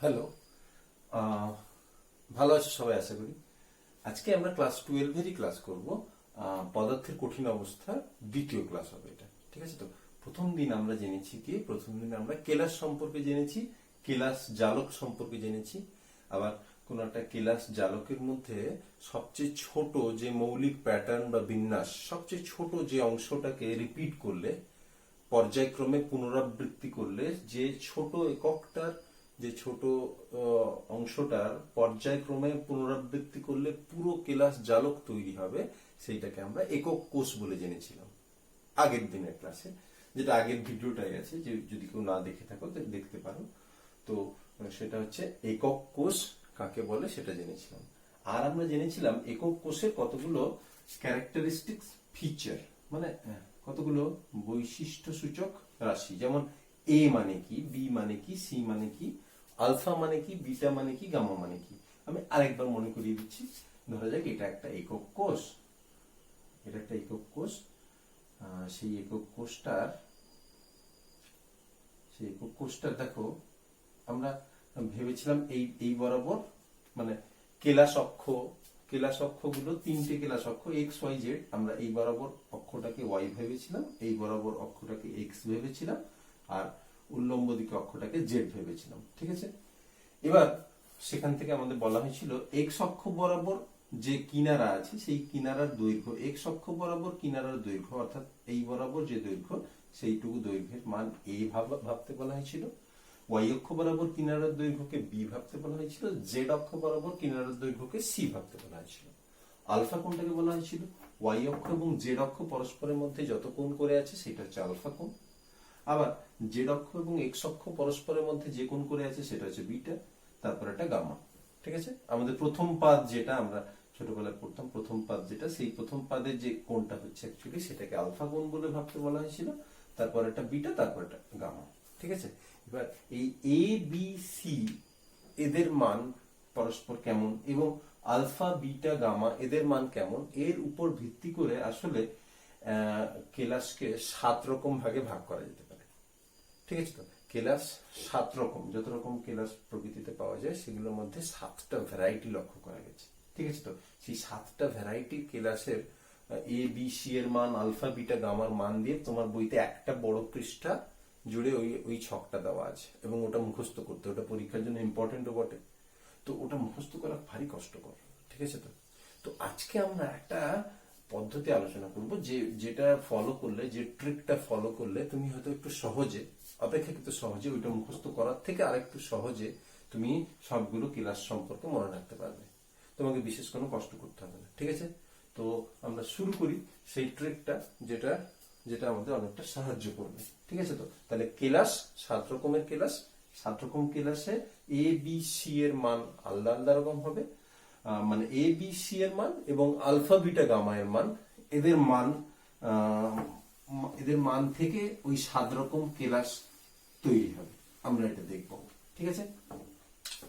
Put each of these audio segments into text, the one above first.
Hello. ভালো আছো সবাই, আশা করি। আজকে আমরা ক্লাস 12-এরই ক্লাস করব। পদার্থের কঠিন অবস্থা দ্বিতীয় ক্লাস হবে এটা, ঠিক আছে? তো প্রথম দিন আমরা কেলাস সম্পর্কে জেনেছি, কেলাস জালক সম্পর্কে জেনেছি। আবার কোন একটা কেলাস জালকের মধ্যে সবচেয়ে ছোট যে মৌলিক প্যাটার্ন বা বিন্যাস, সবচেয়ে ছোট যে অংশটাকে রিপিট করলে, পর্যায়ক্রমে পুনরাবৃত্তি করলে যে ছোট এককটার, যে ছোট অংশটার পর্যায়ক্রমে পুনরাবৃত্তি করলে পুরো কেলাস জালক তৈরি হবে, সেইটাকে আমরা একক কোষ বলে জেনেছিলাম আগের দিনের ক্লাসে। যেটা আগের ভিডিওটাই আছে, যে যদি কেউ না দেখে থাকো তো দেখতে পারো। তো সেটা হচ্ছে একক কোষ কাকে বলে সেটা জেনেছিলাম। আর আমরা জেনেছিলাম একক কোষের কতগুলো ক্যারেক্টারিস্টিক্স ফিচার, মানে কতগুলো বৈশিষ্ট্য সূচক রাশি, যেমন এ মানে কি, বি মানে কি, সি মানে কি, আলফা মানে কি, বিটা মানে কি, গামা মানে কি। আমি আরেকবার মনে করিয়ে দিচ্ছি। ধরা যাক এটা একটা একক কোষ, এটা একটা একক কোষ। সেই একক কোষটার দেখো, আমরা ভেবেছিলাম এই এই বরাবর, মানে কেলাস অক্ষগুলো তিনটে কেলাস অক্ষ এক্স ওয়াই জেড। আমরা এই বরাবর অক্ষটাকে ওয়াই ভেবেছিলাম, এই বরাবর অক্ষটাকে এক্স ভেবেছিলাম, আর উল্লম্ব দিকে অক্ষটাকে জেড ভেবেছিলাম, ঠিক আছে? এবার সেখান থেকে আমাদের বলা হয়েছিল এক্স অক্ষ বরাবর যে কিনারা আছে সেই কিনারার দৈর্ঘ্য, এক্স অক্ষ বরাবর কিনারার দৈর্ঘ্য, অর্থাৎ এই বরাবর যে দৈর্ঘ্য সেইটুকু দৈর্ঘ্যের মান এ ভাবতে বলা হয়েছিল। ওয়াই অক্ষ বরাবর কিনারার দৈর্ঘ্যকে বি ভাবতে বলা হয়েছিল, জেড অক্ষ বরাবর কিনারার দৈর্ঘ্যকে সি ভাবতে বলা হয়েছিল। আলফা কোণটাকে বলা হয়েছিল ওয়াই অক্ষ এবং জেড অক্ষ পরস্পরের মধ্যে যত কোণ করে আছে সেটা হচ্ছে আলফা কোণ। আবার জেড অক্ষ এবং এক্স অক্ষ পরস্পরের মধ্যে যে কোণ করে আছে সেটা হচ্ছে বিটা, তারপর একটা গামা, ঠিক আছে? আমাদের প্রথম পাদ যেটা আমরা ছোটবেলায় পড়তাম, প্রথম পাদ যেটা, সেই প্রথম পাদের যে কোণটা হচ্ছে অ্যাকচুয়ালি সেটাকে আলফা কোণ বলে ভাবতে বলা হয়েছিল, তারপর একটা বিটা, তারপর একটা গামা, ঠিক আছে? এবার এই এ বি সি এদের মান পরস্পর কেমন এবং আলফা বিটা গামা এদের মান কেমন, এর উপর ভিত্তি করে আসলে কেলাসকে 7 রকম ভাগে ভাগ করা যেতে পারে, ঠিক আছে? তো কেলাস 7 রকম, যত রকম কেলাস প্রকৃতিতে পাওয়া যায় সেগুলোর মধ্যে 7টা ভ্যারাইটি লক্ষ্য করা গেছে, ঠিক আছে? তো সেই 7টা ভ্যারাইটির কেলাসের এ বি সি এর মান, আলফা বিটা গামার মান দিয়ে তোমার বইতে একটা বড় পৃষ্ঠা জুড়ে ওই ছকটা দেওয়া আছে, এবং ওটা মুখস্থ করতে, ওটা পরীক্ষার জন্য ইম্পর্টেন্টও বটে। তো ওটা মুখস্থ করা ভারী কষ্টকর, ঠিক আছে? তো তো আজকে আমরা একটা পদ্ধতি আলোচনা করব, যেটা ফলো করলে, যে ট্রিকটা ফলো করলে তুমি হয়তো একটু সহজে, অপেক্ষাকৃত সহজে, ওইটা মুখস্থ করার থেকে আরেকটু সহজে তুমি সবগুলো ক্লাস সম্পর্কে মনে রাখতে পারবে। তোমাকে বিশেষ কোনো কষ্ট করতে হবে না, ঠিক আছে? তো আমরা শুরু করি সেই ট্রিকটা, যেটা যেটা আমাদের অনেকটা সাহায্য করবে, ঠিক আছে? তো তাহলে কেলাস 7 রকমের কেলাস, 7 রকম কেলাসে এ বি সি এর মান আলাদা আলাদা রকম হবে। মানে এ বি সি এর মান এবং আলফা বিটা গামা এর মান, এদের মান এদের মান থেকে ওই 7 রকম কেলাস তৈরি হবে, আমরা এটা দেখব, ঠিক আছে?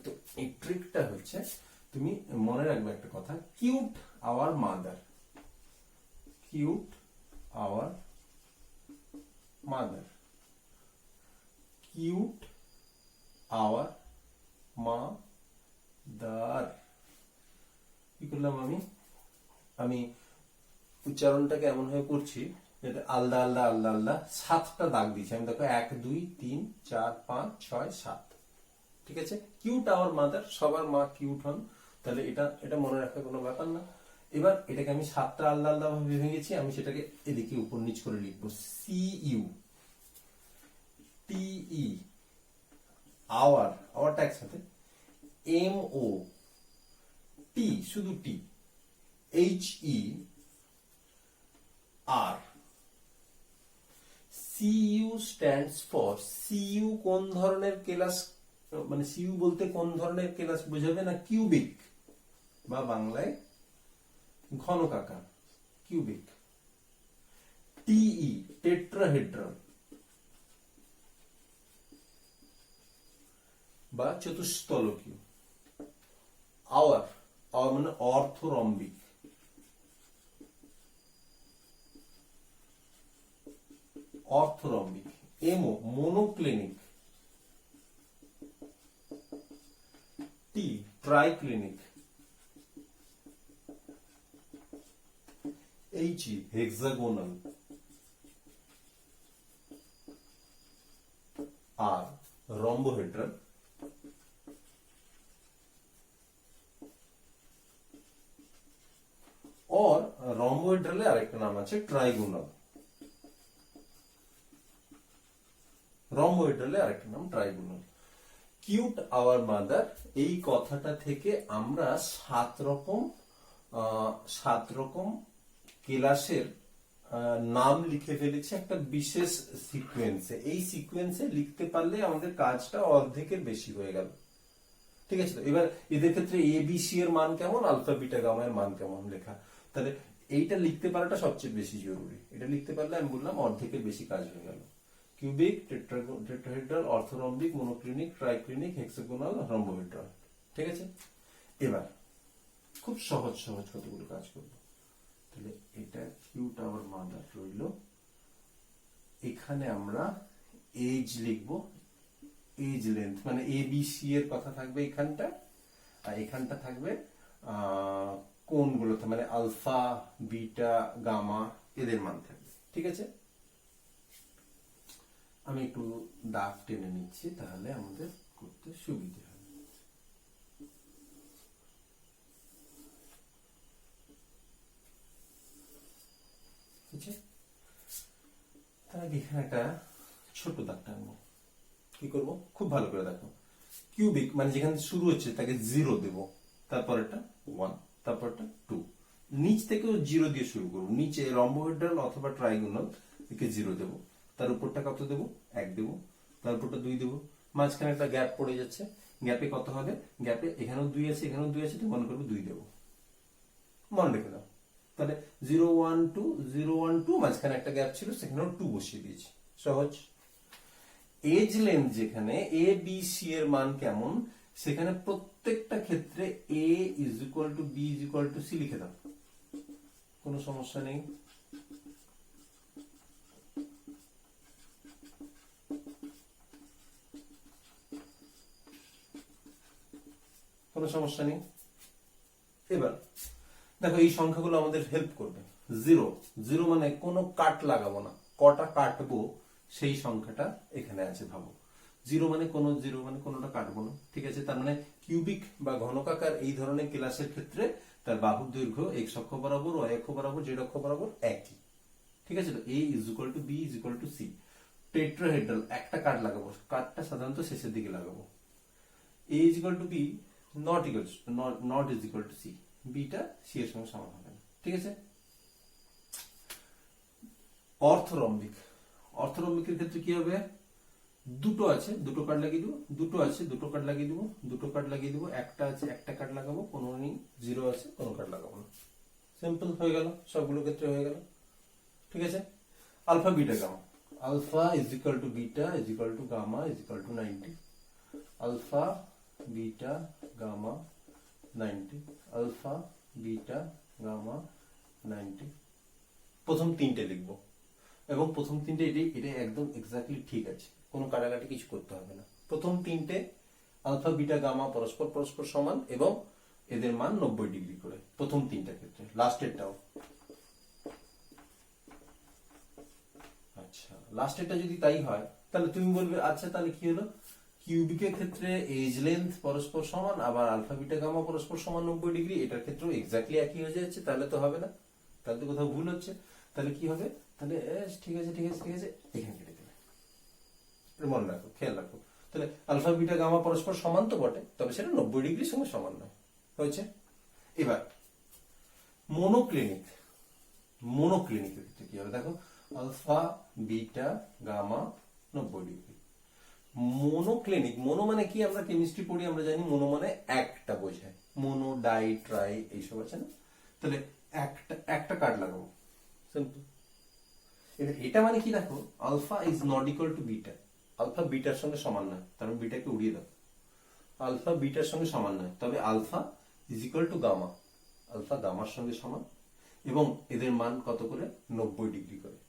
তো এই ট্রিকটা হচ্ছে, তুমি মনে রাখবে একটা কথা, cute our mother, cute our mother, cute our mother. কি করলাম আমি আমি উচ্চারণটাকে এমন ভাবে করছি যেটা আলাদা আলাদা আলাদা আলাদা 7টা দাগ দিয়েছি আমি, দেখো 1 2 3 4 5 6 7, ঠিক আছে? কিউট আওয়ার মাদার, সবার মা কিউট হন, তাহলে এটা এটা মনে রাখার কোনো ব্যাপার না। এবার এটাকে আমি 7টা আলাদা আলাদা ভাবে ভেঙেছি, আমি সেটাকে এদিকে উপর নিচ করে লিখবো, C U T E, hour, আওয়ারটা একসাথে, এম ও টি, শুধু T, H E R, C U stands for, C U কোন ধরনের কেলাস, মানে সিইউ বলতে কোন ধরনের কেলাস বোঝাবে না, কিউবিক, বা বাংলায় ঘনকাকার, কিউবিক। টিই টেট্রাহেড্রন বা চতুস্তলকীয়। আওয়ার, আওয়ার মানে অর্থরম্বিক। অর্থরম্বিক। এমো মনোক্লিনিক, টি ট্রাইক্লিনিক, এইচ হেক্সাগোনাল, আর রম্বোহেড্রাল, और রম্বোহেড্রালে আরেকটা নাম আছে ট্রাইগোনাল, রম্বোহেড্রালে আরেকটা নাম ট্রাইগোনাল। কিউট আওয়ার মাদার, এই কথাটা থেকে আমরা 7 রকম কেলাসের নাম লিখে ফেলেছি একটা বিশেষ সিকোয়েন্সে। এই সিকোয়েন্সে লিখতে পারলে আমাদের কাজটা অর্ধেকের বেশি হয়ে গেল। ঠিক আছে, তো এবার এদের ক্ষেত্রে এ বি সি এর মান কেমন, আলফা বিটা গামা এর মান কেমন লেখা, তাহলে এইটা লিখতে পারাটা সবচেয়ে বেশি জরুরি। এটা লিখতে পারলে আমি বললাম অর্ধেকের বেশি কাজ হয়ে গেল। Cubic, tetrahedral, orthorhombic, monoclinic, triclinic, hexagonal, rhombohedral. ঠিক আছে, এবার খুব সহজ সহজ কতগুলো কাজ করবো। তাহলে এটা কিউট আওয়ার মাদার রইল, এখানে আমরা এজ লিখবো, এজ লেন্থ মানে এ বি সি এর কথা থাকবে এখানটা, আর এখানটা থাকবে কোনগুলোতে মানে আলফা বিটা গামা এদের মান থাকবে। ঠিক আছে, আমি একটু দাগ টেনে নিচ্ছি তাহলে আমাদের করতে সুবিধা হবে। তার আগে এখানে একটা ছোট দাগ টানবো। কি করব, খুব ভালো করে দেখো। কিউবিক মানে যেখানে শুরু হচ্ছে তাকে 0 দেব, তারপরটা 1, তারপরটা 2, নিচ থেকেও 0 দিয়ে শুরু করব। নিচে রম্বোহেড্রাল অথবা ট্রাইগোনাল একে 0 দেব, তার উপরটা কত দেব, 1 দেব, তার উপরটা 2 দেব, মাঝখানে একটা গ্যাপ পড়ে যাচ্ছে, গ্যাপে কত হবে, গ্যাপে এখানেও 2 আছে এখানেও 2 আছে, তো মনে করবো 2 দেব, মনে রেখে দাও। তাহলে 0 1 2 0 1 2, মাঝখানে একটা গ্যাপ ছিল সেখানেও 2 বসিয়ে দিয়েছি, সহজ। এজ লেন্থ যেখানে এ বি সি এর মান কেমন, সেখানে প্রত্যেকটা ক্ষেত্রে A is equal to B is equal to C লিখে দাও, কোনো সমস্যা নেই। কোনো সমস্যা নেই। এবার দেখো এই সংখ্যাগুলো আমাদের হেল্প করবে। 0 0 মানে কোনো কাট লাগাবো না, কটা কাটবো সেই সংখ্যাটা এখানে আছে ভাবো। 0 মানে কোনোটা কাটবো না। ঠিক আছে, তার মানে কিউবিক বা ঘনকাকার এই ধরনের ক্লাসের ক্ষেত্রে তার বাহুর দৈর্ঘ্য এক্স অক্ষ বরাবর, ওয়াই অক্ষ বরাবর, জেড অক্ষ বরাবর একই। ঠিক আছে, তো A is equal to B is equal to C. Tetrahedral একটা কাট লাগাবো, কাটটা সাধারণত শেষের দিকে লাগাবো। A is equal to B not is equal to C, beta C এর সঙ্গে সমান হবে না। ঠিক আছে, অর্থরম্বিক, অর্থরম্বিকের ক্ষেত্রে কি হবে, দুটো আছে দুটো কাট লাগিয়ে দিব, দুটো আছে দুটো কাট লাগিয়ে দিব, দুটো কাট লাগিয়ে দিব, একটা আছে একটা কাট লাগাবো, কোনো নেই, 0 আছে কোনো কাট লাগাবো না। সিম্পল হয়ে গেল, সবগুলো ক্ষেত্রে হয়ে গেল। ঠিক আছে, alpha beta gamma, alpha is equal to beta is equal to gamma is equal to 90, alpha beta gamma 90, alpha beta gamma 90। প্রথম তিনটে লিখবো এবং প্রথম তিনটে এটা একদম এক্স্যাক্টলি ঠিক আছে, কোনো কাটাকাটি কিছু করতে হবে না। প্রথম তিনটে আলফা বিটা গামা পরস্পর পরস্পর সমান এবং এদের মান 90 ডিগ্রি করে, প্রথম তিনটা ক্ষেত্রে। লাস্টেরটাও আচ্ছা, লাস্টেরটা যদি তাই হয় তাহলে তুমি বলবে আচ্ছা তাহলে কি হলো, কিউবিকের ক্ষেত্রে এজ লেন্থ পরস্পর সমান, আবার আলফা বিটা গামা পরস্পর সমান 90 ডিগ্রি, এটার ক্ষেত্রেও এক্স্যাক্টলি একই হয়ে যাচ্ছে, তাহলে তো হবে না, তাহলে তো কোথাও ভুল হচ্ছে। তাহলে কি হবে, তাহলে ঠিক আছে ঠিক আছে ঠিক আছে, এখানে কেটে দেবে, মনে রাখো, খেয়াল রাখো। তাহলে আলফা বিটা গামা পরস্পর সমান তো বটে, তবে সেটা 90 ডিগ্রির সঙ্গে সমান নয়, হয়েছে। এবার মনোক্লিনিক, মনোক্লিনিকের ক্ষেত্রে কি হবে দেখো, alpha beta gamma 90 degree. Monoclinic, mono মানে কি, আমরা কেমিস্ট্রি পড়ি আমরা জানি মনো মানে একটা বোঝায়, মনো ডাই ট্রাই এইসব আছে না, তাহলে একটা কাট লাগাবো, সিম্পল। এটা মানে কি দেখো, alpha is not equal to beta, alpha বিটার সঙ্গে সমান নয়, তারপর বিটাকে উড়িয়ে দাও, আলফা বিটার সঙ্গে সমান নয়, তবে alpha is equal to gamma, alpha গামার সঙ্গে সমান এবং এদের মান কত করে, 90 ডিগ্রি করে।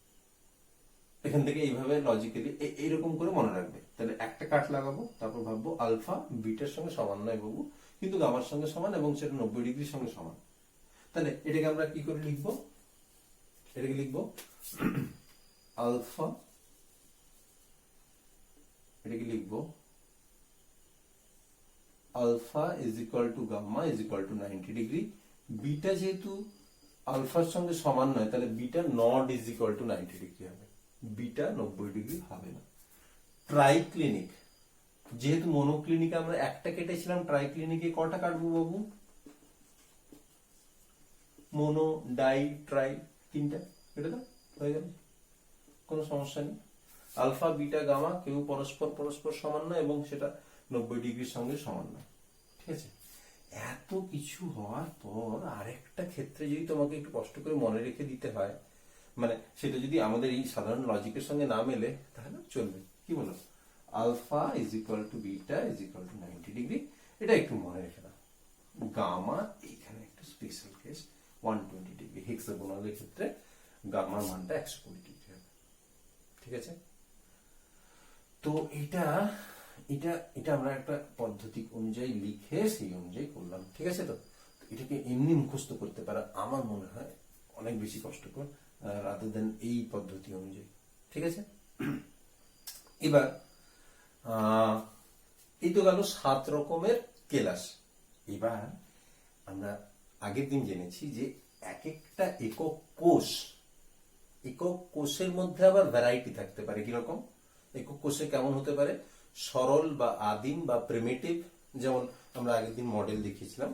এখান থেকে এইভাবে লজিক্যালি এইরকম করে মনে রাখবে। তাহলে একটা কাট লাগাবো, তারপর ভাববো আলফা বিটার সঙ্গে সমান নয় বাবু, কিন্তু গামার সঙ্গে সমান এবং সেটা 90 ডিগ্রির সঙ্গে সমান। তাহলে এটাকে আমরা কি করে লিখবো? এটাকে লিখবো আলফা, এটাকে লিখবো alpha is equal to gamma is equal to 90 degree. Beta যেহেতু আলফার সঙ্গে সমান নয়, তাহলে beta not is equal to 90 degree হবে, বিটা 90 ডিগ্রি হবে না। ট্রাইক্লিনিক, যেহেতু মনোক্লিনিকে আমরা একটা কেটেছিলাম, ট্রাইক্লিনিকে কটা কাটবো বাবু? মোনো, ডাই, ট্রাই, তিনটা কেটে দাও, হয়ে গেল, কোনো সমস্যা নেই। আলফা, বিটা, গামা কেউ পরস্পর সমান নয় এবং সেটা 90 ডিগ্রির সঙ্গে সমান নয়। ঠিক আছে, এত কিছু হওয়ার পর আরেকটা ক্ষেত্রে যদি তোমাকে একটু কষ্ট করে মনে রেখে দিতে হয়, মানে সেটা যদি আমাদের এই সাধারণ লজিকের সঙ্গে না মেলে তাহলে চলবে। কি বলো? Alpha is equal to beta is equal to 90 degree, এটা একটু মনে রেখে দাও। গামা এখানে একটা স্পেশাল কেস, 120 ডিগ্রি। হেক্সাগোনালের ক্ষেত্রে গামার মানটা 120 ডিগ্রি হবে। ঠিক আছে, তো এটা এটা এটা আমরা একটা পদ্ধতি অনুযায়ী লিখে সেই অনুযায়ী করলাম। ঠিক আছে, তো এটাকে এমনি মুখস্থ করতে পারা আমার মনে হয় অনেক বেশি কষ্টকর রাদার দেন এই পদ্ধতি অনুযায়ী। ঠিক আছে, এবার এই তো গেল 7 রকমের কেলাস। এবার আমরা আগের দিন জেনেছি যে এক একটা একক কোষের মধ্যে আবার ভ্যারাইটি থাকতে পারে। কিরকম? একক কোষে কেমন হতে পারে? সরল বা আদিম বা প্রিমিটিভ। যেমন আমরা আগের দিন মডেল দেখিয়েছিলাম,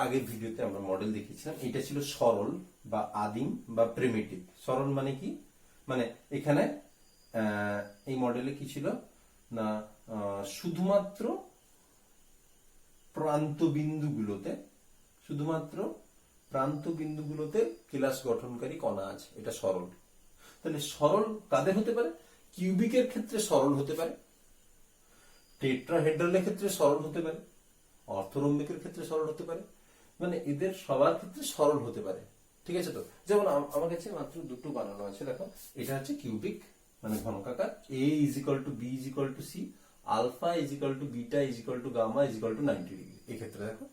আগের ভিডিওতে আমরা মডেল দেখিয়েছিলাম, এটা ছিল সরল বা আদিম বা প্রিমিটিভ। সরল মানে কি? মানে এখানে এই মডেলে কি ছিল না, শুধুমাত্র প্রান্ত বিন্দুগুলোতে কেলাস গঠনকারী কণা আছে, এটা সরল। তাহলে সরল কাদের হতে পারে? কিউবিকের ক্ষেত্রে সরল হতে পারে, টেট্রাহেড্রালের ক্ষেত্রে সরল হতে পারে, অর্থরম্বিকের ক্ষেত্রে সরল হতে পারে, মানে এদের সবার ক্ষেত্রে সরল হতে পারে। ঠিক আছে, তো যেমন আমার কাছে মাত্র দুটো বানানো আছে, দেখো, এটা হচ্ছে কিউবিক মানে ঘনকাকার, a is equal to B is equal to C, alpha is equal to beta is equal to gamma is equal to 90 degree. এক্ষেত্রে দেখো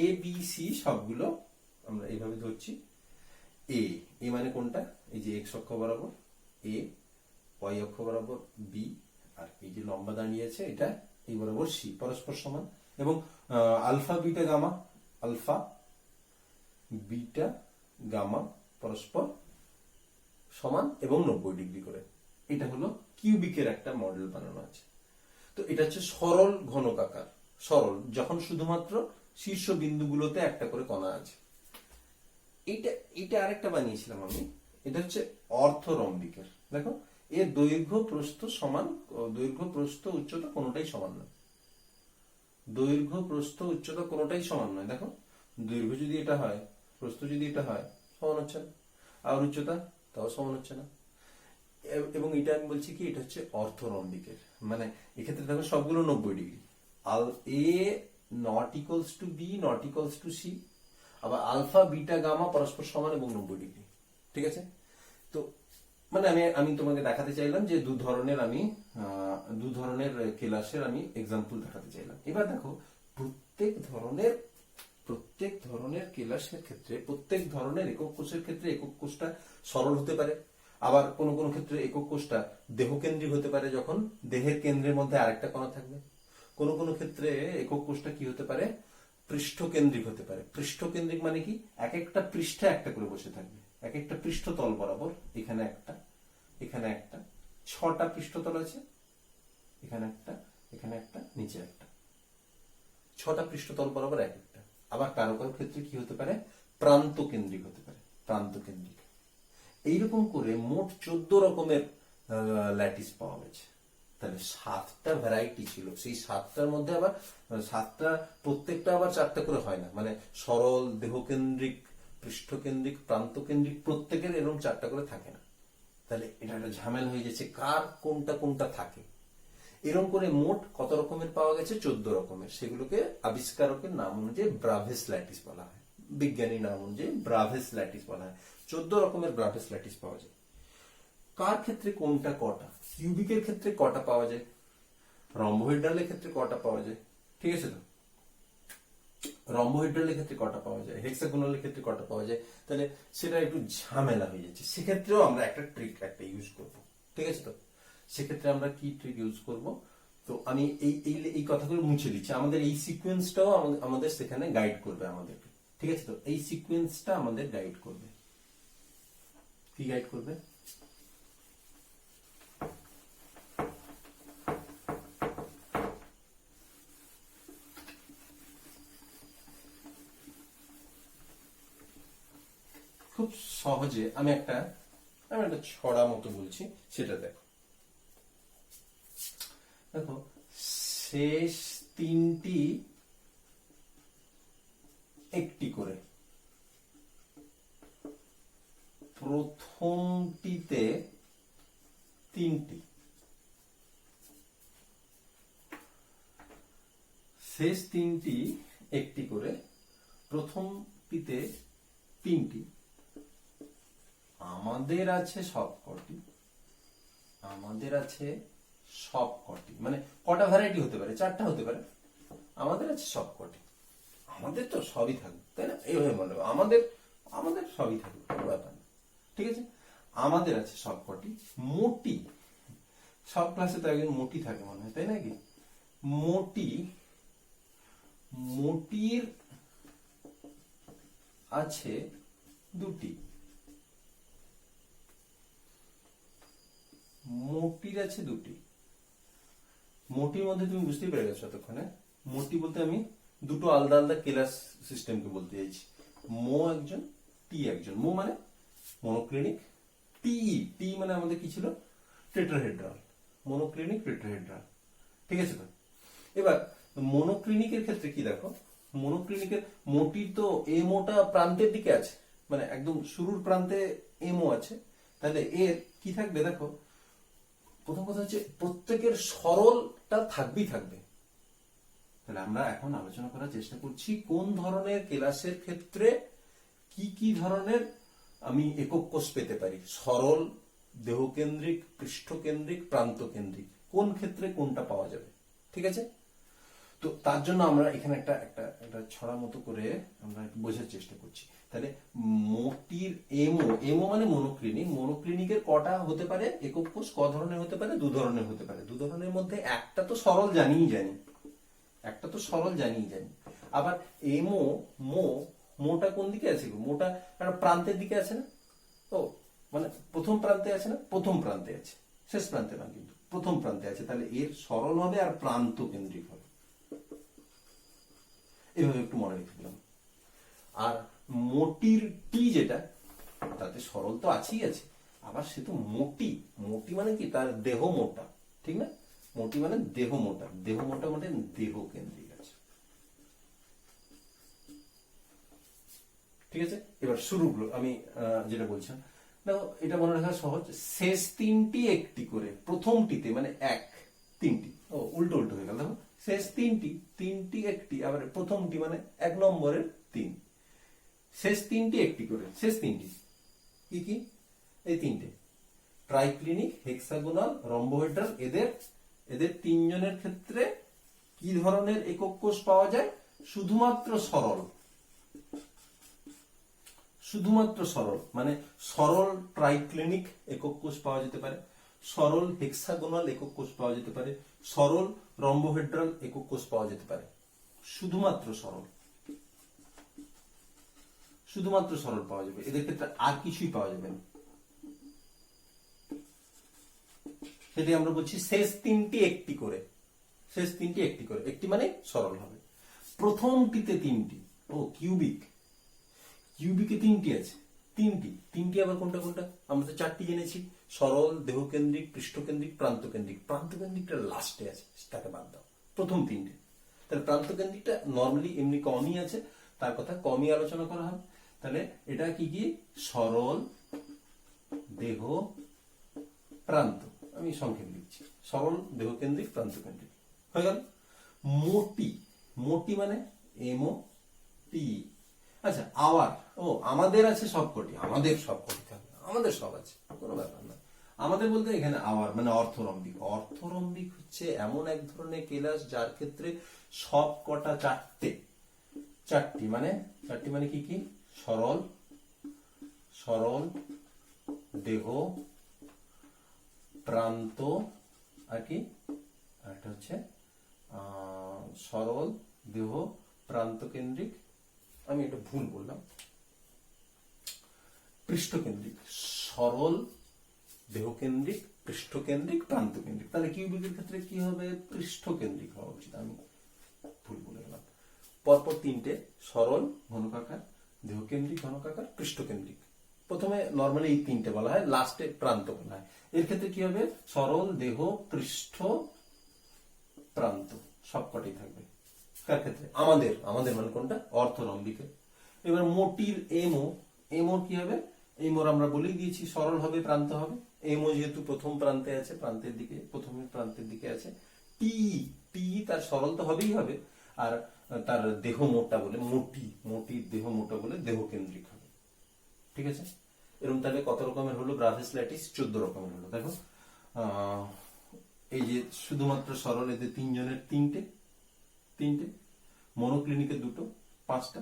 এ বি সি সবগুলো আমরা এইভাবে ধরছি। এ মানে কোনটা? এই যে এক্স অক্ষ বরাবর এ, ওয়াই অক্ষ বরাবর বি, আর এই যে লম্বা দাঁড়িয়ে আছে এটা এই বরাবর সি, পরস্পর সমান। এবং আলফা বিটা গামা পরস্পর সমান এবং 90 ডিগ্রি করে। এটা হলো কিউবিকের একটা মডেল বানানো আছে। তো এটা হচ্ছে সরল ঘনকাকার, সরল যখন শুধুমাত্র শীর্ষ বিন্দুগুলোতে একটা করে কণা আছে। এটা আরেকটা বানিয়েছিলাম আমি, এটা হচ্ছে অর্থরম্বিকের। দেখো, এর দৈর্ঘ্য প্রস্থ সমান, দৈর্ঘ্য প্রস্থ উচ্চতা কোনোটাই সমান নয়, দৈর্ঘ্য প্রস্থ উচ্চতা কোনোটাই সমান নয়। দেখো, দৈর্ঘ্য যদি এটা হয়, প্রস্থ যদি এটা হয়, সমান হচ্ছে না, আর উচ্চতা তাও সমান হচ্ছে না। এবং এটা আমি বলছি কি, এটা হচ্ছে অর্থরম্বিকের, মানে এক্ষেত্রে দেখো সবগুলো 90 degree. A not equals to B not equals to C, আবার আলফা বিটা গামা পরস্পর সমান এবং 90 ডিগ্রি। ঠিক আছে, তো মানে আমি তোমাকে দেখাতে চাইলাম যে দু ধরনের কেলাসের আমি এক্সাম্পল দেখাতে চাইলাম। এবার দেখো, প্রত্যেক ধরনের কেলাসের ক্ষেত্রে, প্রত্যেক ধরনের একক কোষের ক্ষেত্রে একক কোষটা সরল হতে পারে, আবার কোন কোন ক্ষেত্রে একক কোষটা দেহকেন্দ্রিক হতে পারে, যখন দেহের কেন্দ্রের মধ্যে আরেকটা কণা থাকবে। কোন কোন ক্ষেত্রে একক কোষটা কি হতে পারে? পৃষ্ঠকেন্দ্রিক হতে পারে। পৃষ্ঠকেন্দ্রিক মানে কি? এক একটা পৃষ্ঠে একটা করে বসে থাকবে, এক একটা পৃষ্ঠতল বরাবর, এখানে একটা, এখানে একটা, 6টা পৃষ্ঠতল আছে, এখানে একটা, নিচে একটা, 6টা পৃষ্ঠতল বরাবর এক একটা। আবার কারো কারো ক্ষেত্রে কি হতে পারে? প্রান্ত কেন্দ্রিক হতে পারে, প্রান্ত কেন্দ্রিক। এইরকম করে মোট 14 রকমের ল্যাটিস পাওয়া গেছে। তাহলে 7টা ভ্যারাইটি ছিল, সেই 7টার মধ্যে আবার 7টা, প্রত্যেকটা আবার 4টা করে হয় না, মানে সরল, দেহকেন্দ্রিক, পৃষ্ঠকেন্দ্রিক, প্রান্তকেন্দ্রিক, প্রত্যেকের এরকম 4টা করে থাকে না। তাহলে এটা একটা ঝামেলা হয়ে যাচ্ছে, কার কোনটা থাকে। এরকম করে মোট কত রকমের পাওয়া গেছে? 14 রকমের। সেগুলোকে আবিষ্কারকের নাম অনুযায়ী ব্রাভেস ল্যাটিস বলা হয়, বিজ্ঞানীর নাম অনুযায়ী ব্রাভেস ল্যাটিস বলা হয়। 14 রকমের ব্রাভেস ল্যাটিস পাওয়া যায়। কার ক্ষেত্রে কোনটা কটা? কিউবিকের ক্ষেত্রে কটা পাওয়া যায়? রম্বোহেড্রালের ক্ষেত্রে কটা পাওয়া যায়, ঠিক আছে তো? রম্বোহেড্রালের ক্ষেত্রে কটা পাওয়া যায়, হেক্সাগোনালের ক্ষেত্রে কটা পাওয়া যায়, তাহলে সেটা একটু ঝামেলা হয়ে যাচ্ছে। সেক্ষেত্রেও আমরা একটা ট্রিক একটা ইউজ করব, ঠিক আছে তো? সেক্ষেত্রে আমরা কি ট্রিক ইউজ করব, তো আমি এই এই এই কথাগুলো মুছে দিচ্ছি। আমাদের এই সিকোয়েন্সটাও আমাদের সেখানে গাইড করবে আমাদেরকে, ঠিক আছে তো? এই সিকোয়েন্সটা আমাদের গাইড করবে। কি গাইড করবে? খুব সহজে আমি একটা ছড়া মতো বলছি, সেটা দেখো। দেখো, শেষ তিনটি একটি করে, প্রথমটিতে তিনটি। শেষ তিনটি একটি করে, প্রথমটিতে তিনটি। আমাদের আছে সবকটি, আমাদের আছে সবকটি, মানে কটা ভ্যারাইটি হতে পারে? চারটা হতে পারে। আমাদের আছে সবকটি, আমাদের তো সবই থাকবে, তাই না? এইভাবে মনে হবে আমাদের, আমাদের সবই থাকবে, কোনো ব্যাপার না, ঠিক আছে? আমাদের আছে সবকটি মোটি। সব ক্লাসে তো একজন মোটি থাকে মনে হয়, তাই নাকি? মোটি, মোটির আছে দুটি, মোটির আছে দুটি। মোটির মধ্যে তুমি বুঝতেই পেরে গেছো এতক্ষণে, মোটি বলতে আমি দুটো আলাদা আলাদা ক্লাস সিস্টেমকে বলতে চাইছি। মো একজন, টি একজন। মো মানে মনোক্লিনিক, টি টি মানে আমাদের কি ছিল? টেট্রাহেড্রাল। মনোক্লিনিক, টেট্রাহেড্রাল, ঠিক আছে তো? এবার মনোক্লিনিকের ক্ষেত্রে কি দেখো, মনোক্লিনিকের মোটির তো এমোটা প্রান্তের দিকে আছে, মানে একদম শুরুর প্রান্তে এমও আছে। তাহলে এর কি থাকবে দেখো, প্রথম কথা হচ্ছে প্রত্যেকের সরলটা থাকবেই থাকবে। তাহলে আমরা এখন আলোচনা করার চেষ্টা করছি কোন ধরনের ক্লাসের ক্ষেত্রে কি কি ধরনের আমি একক কোষ পেতে পারি। সরল, দেহকেন্দ্রিক, পৃষ্ঠকেন্দ্রিক, প্রান্তকেন্দ্রিক, কোন ক্ষেত্রে কোনটা পাওয়া যাবে, ঠিক আছে? তো তার জন্য আমরা এখানে একটা একটা একটা ছড়া মতো করে আমরা বোঝার চেষ্টা করছি। তাহলে মোটির এমও, এমও মানে মনোক্লিনিক, মনোক্লিনিকের কটা হতে পারে একক কোষ? ক ধরনের হতে পারে? দু ধরনের হতে পারে। দু ধরনের মধ্যে একটা তো সরল জানিই জানি, একটা তো সরল জানিই জানি। আবার এমও, মো, মোটা কোন দিকে আছে? মোটা একটা প্রান্তের দিকে আছে না? ও মানে প্রথম প্রান্তে আছে না? প্রথম প্রান্তে আছে, শেষ প্রান্তে না, কিন্তু প্রথম প্রান্তে আছে। তাহলে এর সরল হবে আর প্রান্ত কেন্দ্রিক হবে। এভাবে একটু মনে রেখে দিলাম। আর মোটির টি যেটা, তাতে সরল তো আছেই আছে, আবার সে তো মোটি। মোটি মানে কি? তার দেহ মোটা, ঠিক না? মোটি মানে দেহ মোটা, দেহ মোটা মানে দেহ কেন্দ্রিক আছে, ঠিক আছে? এবার শুরুগুলো আমি যেটা বলছিলাম, দেখো এটা মনে রাখা সহজ। শেষ তিনটি একটি করে, প্রথমটিতে মানে এক, তিনটি। ও উল্টো উল্টো হয়ে গেল, দেখো শেষ তিনটি, তিনটি একটি, আবার প্রথমটি মানে এক নম্বরের তিন। শেষ তিনটি একটি করে, শেষ তিনটি কি কি? এই তিনটে, ট্রাইক্লিনিক, হেক্সাগোনাল, রম্বোহেড্রাল। এদের এদের তিনজনের ক্ষেত্রে কি ধরনের একক কোষ পাওয়া যায়? শুধুমাত্র সরল, শুধুমাত্র সরল, মানে সরল ট্রাইক্লিনিক একক কোষ পাওয়া যেতে পারে, সরল হেক্সাগোনাল একক কোষ পাওয়া যেতে পারে, সরল রম্বোহেড্রাল একক কোষ পাওয়া যেতে পারে। শুধুমাত্র সরল, শুধুমাত্র সরল পাওয়া যাবে, এদের ক্ষেত্রে আর কিছুই পাওয়া যাবে না। সেটি আমরা বলছি শেষ তিনটি একটি করে, শেষ তিনটি একটি করে, একটি মানে সরল হবে। প্রথমটিতে তিনটি, ও কিউবিক, কিউবিকে তিনটি আছে, তিনটি। তিনটি আবার কোনটা কোনটা? আমরা তো চারটি জেনেছি, সরল, দেহকেন্দ্রিক, পৃষ্ঠকেন্দ্রিক, প্রান্তকেন্দ্রিক। প্রান্তকেন্দ্রিকটা লাস্টে আছে, তাকে বাদ দাও, প্রথম তিনটে। তাহলে প্রান্তকেন্দ্রিকটা নর্মালি এমনি কমই আছে, তার কথা কমই আলোচনা করা হবে। তাহলে এটা কি কি? সরল, দেহ, প্রান্ত। আমি সংক্ষেপ লিখছি, সরল, দেহকেন্দ্রিক, প্রান্তকেন্দ্রিক হয়ে গেল। মোটি, মোটি মানে এমও টি। আচ্ছা, আবার ও আমাদের আছে সবকটি, আমাদের সবকটি থাকবে, আমাদের সব আছে, কোনো ব্যাপার না। আমাদের বলতে এখানে আওয়ার মানে অর্থরম্বিক। অর্থরম্বিক হচ্ছে এমন এক ধরনের কেলাস যার ক্ষেত্রে সব কটা চারটি মানে কি কি? সরল, সরল দেহ, প্রান্ত, আর কি একটা হচ্ছে সরল দেহ প্রান্ত কেন্দ্রিক, আমি এটা ভুল বললাম, পৃষ্ঠকেন্দ্রিক। সরল দেহকেন্দ্রিক, পৃষ্ঠকেন্দ্রিক, প্রান্তকেন্দ্রিক। তাহলে কিউবিকের ক্ষেত্রে কি হবে? পৃষ্ঠকেন্দ্রিক হওয়া উচিত, আমি ভুল বলে গেলাম। পরপর তিনটে: সরল ঘনকাকার, দেহকেন্দ্রিক ঘনকাকার, পৃষ্ঠকেন্দ্রিক। প্রথমে নরমালি এই তিনটে বলা হয়, লাস্টে প্রান্ত বলা হয়। এর ক্ষেত্রে কি হবে? সরল দেহ পৃষ্ঠ প্রান্ত সবকটাই থাকবে। কার ক্ষেত্রে? আমাদের মানে কোনটা? অর্থরম্বিকে। এবার মোটির এমও কি হবে? এমোর আমরা বলেই দিয়েছি সরল হবে, প্রান্ত হবে। এমও যেহেতু প্রথম প্রান্তে আছে, প্রান্তের দিকে আছে। টি তার সরল তো হবেই হবে, আর তার দেহ মোটা বলে মোটির দেহ মোটা বলে দেহকেন্দ্রিক হবে। ঠিক আছে? এরকম তাহলে কত রকমের হলো গ্রাভিস ল্যাটিস? 14 রকমের হলো। দেখো এই যে শুধুমাত্র সরল এদের তিনজনের তিনটে, মনোক্লিনিকের দুটো, 5টা,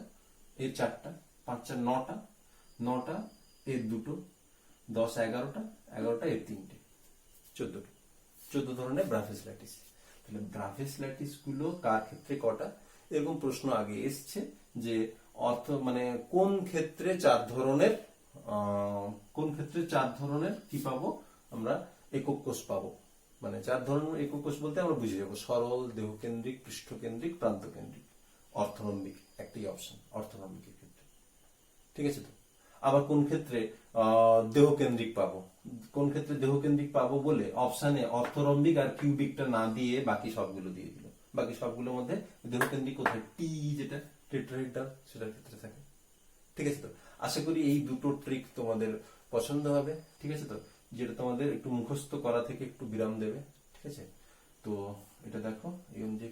এর 4টা, 5 4 9টা, এর দুটো, 10 11টা, এর 3টে, 14 ধরনের ব্রাভিস ল্যাটিস। তাহলে ব্রাভিস ল্যাটিস গুলো কার ক্ষেত্রে কটা? এরকম প্রশ্ন আগে এসছে যে অর্থ মানে কোন ক্ষেত্রে চার ধরনের কি পাবো আমরা? একক কোষ পাবো। মানে 4 ধরনের একক কোষ বলতে আমরা বুঝে যাবো সরল, দেহকেন্দ্রিক, পৃষ্ঠকেন্দ্রিক, প্রান্তকেন্দ্রিক, অর্থরম্বিক। একটাই অপশন অর্থরম্বিকের ক্ষেত্রে। ঠিক আছে তো? আবার কোন ক্ষেত্রে দেহকেন্দ্রিক পাবো বলে অপশানে অর্থরম্বিক আর কিউবিকটা না দিয়ে বাকি সবগুলো দিয়ে দিল। বাকি সবগুলোর মধ্যে দেহকেন্দ্রিক কোথায়? টি যেটা টেট্রাহেড্রাল, সেটার ক্ষেত্রে থাকে। ঠিক আছে তো? আশা করি এই দুটো ট্রিক তোমাদের পছন্দ হবে। ঠিক আছে তো? যেটা তোমাদের একটু মুখস্থ করা থেকে একটু বিরাম দেবে। ঠিক আছে তো? এটা দেখো, এই অনুযায়ী